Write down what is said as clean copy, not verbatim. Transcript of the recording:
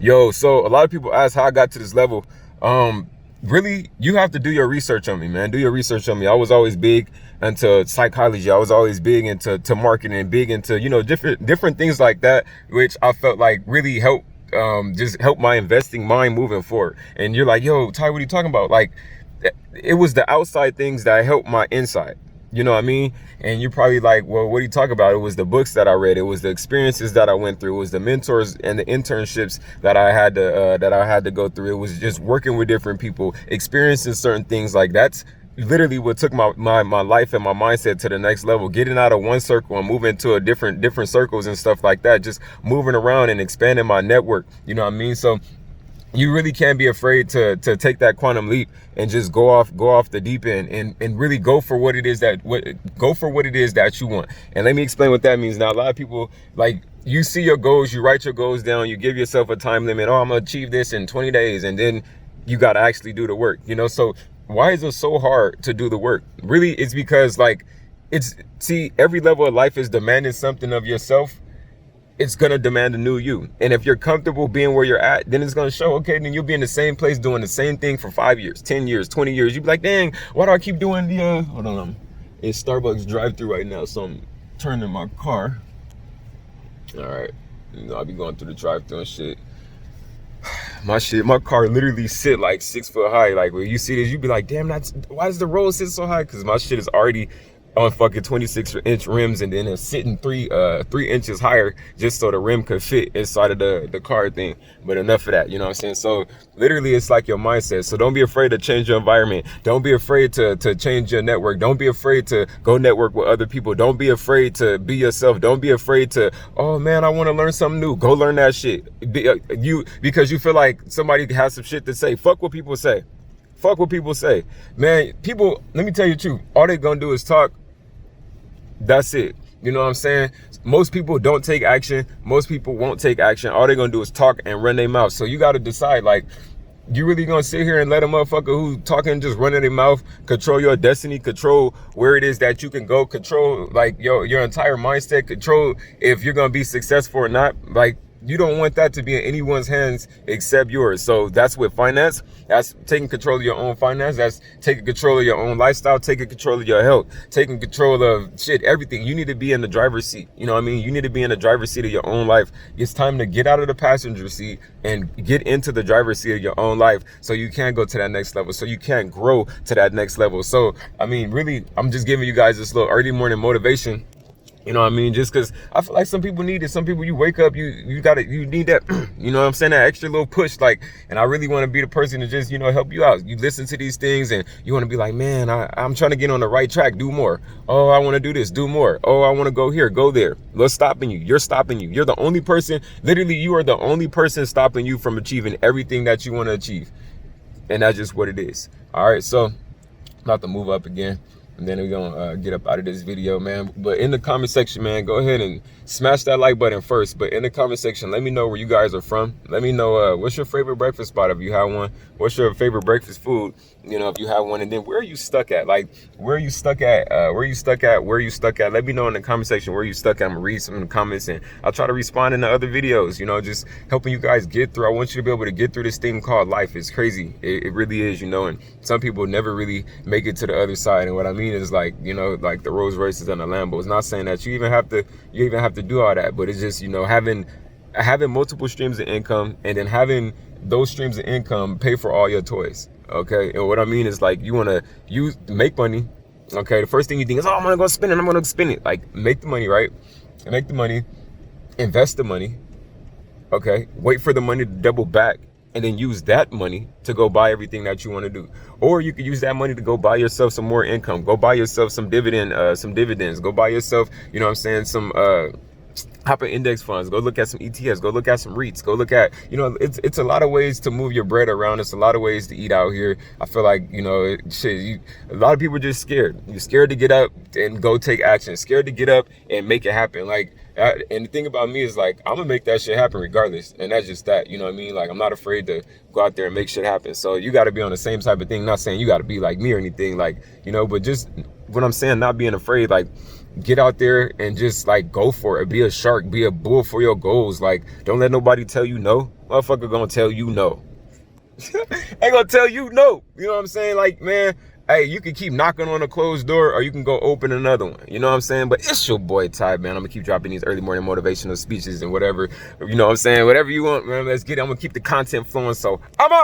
Yo, so a lot of people ask how I got to this level. Really, you have to do your research on me, man. Do your research on me. I was always big into psychology. I was always big into marketing, big into, different things like that, which I felt like really helped just help my investing mind moving forward. And you're like, yo, Ty, what are you talking about? Like, it was the outside things that helped my inside. You know what I mean? And you're probably like, well, what do you talk about? It was the books that I read. It was the experiences that I went through. It was the mentors and the internships that I had to go through. It was just working with different people, experiencing certain things. Like, that's literally what took my life and my mindset to the next level. Getting out of one circle and moving to a different circles and stuff like that. Just moving around and expanding my network. You know what I mean? So you really can't be afraid to take that quantum leap and just go off the deep end and really go for what it is that you want. And let me explain what that means. Now, a lot of people, like, you see your goals, you write your goals down, you give yourself a time limit. Oh, I'm gonna achieve this in 20 days, and then you got to actually do the work. So why is it so hard to do the work? Really, it's because, like, every level of life is demanding something of yourself. It's going to demand a new you. And if you're comfortable being where you're at, then it's going to show. Okay, then you'll be in the same place doing the same thing for 5 years, 10 years, 20 years. You'll be like, dang, why do I keep doing the, hold on, it's Starbucks drive-thru right now, so I'm turning my car. All right, I'll be going through the drive-thru and shit. My car literally sit like 6 foot high. Like, when you see this, you be like, damn, why does the road sit so high? Because my shit is already on fucking 26-inch rims, and then it's sitting 3 inches higher just so the rim could fit inside of the car thing. But enough of that, you know what I'm saying? So literally, it's like your mindset. So don't be afraid to change your environment. Don't be afraid to change your network. Don't be afraid to go network with other people. Don't be afraid to be yourself. Don't be afraid to, oh man, I want to learn something new. Go learn that shit. Because you feel like somebody has some shit to say. Fuck what people say. Fuck what people say. Man, people, let me tell you the truth. All they gonna do is talk. That's it. You know what I'm saying? Most people don't take action. Most people won't take action. All they're gonna do is talk and run their mouth. So you got to decide, like, you really gonna sit here and let a motherfucker who's talking just running their mouth control your destiny, control where it is that you can go, control like your entire mindset, control if you're gonna be successful or not? Like, you don't want that to be in anyone's hands except yours. So that's with finance. That's taking control of your own finance. That's taking control of your own lifestyle, taking control of your health, taking control of shit, everything. You need to be in the driver's seat. You know what I mean? You need to be in the driver's seat of your own life. It's time to get out of the passenger seat and get into the driver's seat of your own life, so you can go to that next level, so you can grow to that next level. So, I mean, really, I'm just giving you guys this little early morning motivation. You know what I mean? Just because I feel like some people need it. Some people, you wake up, you need that, you know what I'm saying? That extra little push. Like, and I really want to be the person to just, help you out. You listen to these things and you want to be like, man, I'm trying to get on the right track. Do more. Oh, I want to do this. Do more. Oh, I want to go here. Go there. What's stopping you? You're stopping you. You're the only person, literally, you are the only person stopping you from achieving everything that you want to achieve. And that's just what it is. All right. So, about to move up again. And then we're gonna get up out of this video, man. But in the comment section, man, go ahead and smash that like button first. But in the comment section, let me know where you guys are from. Let me know what's your favorite breakfast spot if you have one. What's your favorite breakfast food, if you have one. And then where are you stuck at? Like, where are you stuck at? Where are you stuck at? Where are you stuck at? Let me know in the comment section where you stuck at. I'm gonna read some of the comments and I'll try to respond in the other videos, just helping you guys get through. I want you to be able to get through this thing called life. It's crazy. It really is, and some people never really make it to the other side. And what I mean is, like, like the Rolls Royces and the Lambos. Not saying that you even have to do all that, but it's just, having multiple streams of income, and then having those streams of income pay for all your toys. Okay. And what I mean is, like, you want to make money. Okay. The first thing you think is, oh, I'm going to go spend it. I'm going to spend it. Like, make the money, right? Make the money, invest the money. Okay. Wait for the money to double back, and then use that money to go buy everything that you want to do. Or you could use that money to go buy yourself some more income. Go buy yourself some dividends. Go buy yourself, some hopper index funds. Go look at some ETFs. Go look at some REITs. Go look at, it's a lot of ways to move your bread around. It's a lot of ways to eat out here. I feel like, a lot of people are just scared. You're scared to get up and go take action. Scared to get up and make it happen. Like, and the thing about me is, like, I'm gonna make that shit happen regardless. And that's just that, you know what I mean? Like, I'm not afraid to go out there and make shit happen. So you got to be on the same type of thing. Not saying you got to be like me or anything, like, but just what I'm saying, not being afraid. Like, get out there and just like go for it. Be a shark, be a bull for your goals. Like, don't let nobody tell you no. Motherfucker gonna tell you no. Ain't gonna tell you no. You know what I'm saying? Like, man, hey, you can keep knocking on a closed door or you can go open another one. You know what I'm saying? But it's your boy Ty, man. I'm gonna keep dropping these early morning motivational speeches and whatever. You know what I'm saying? Whatever you want, man. Let's get it. I'm gonna keep the content flowing. So I'm out.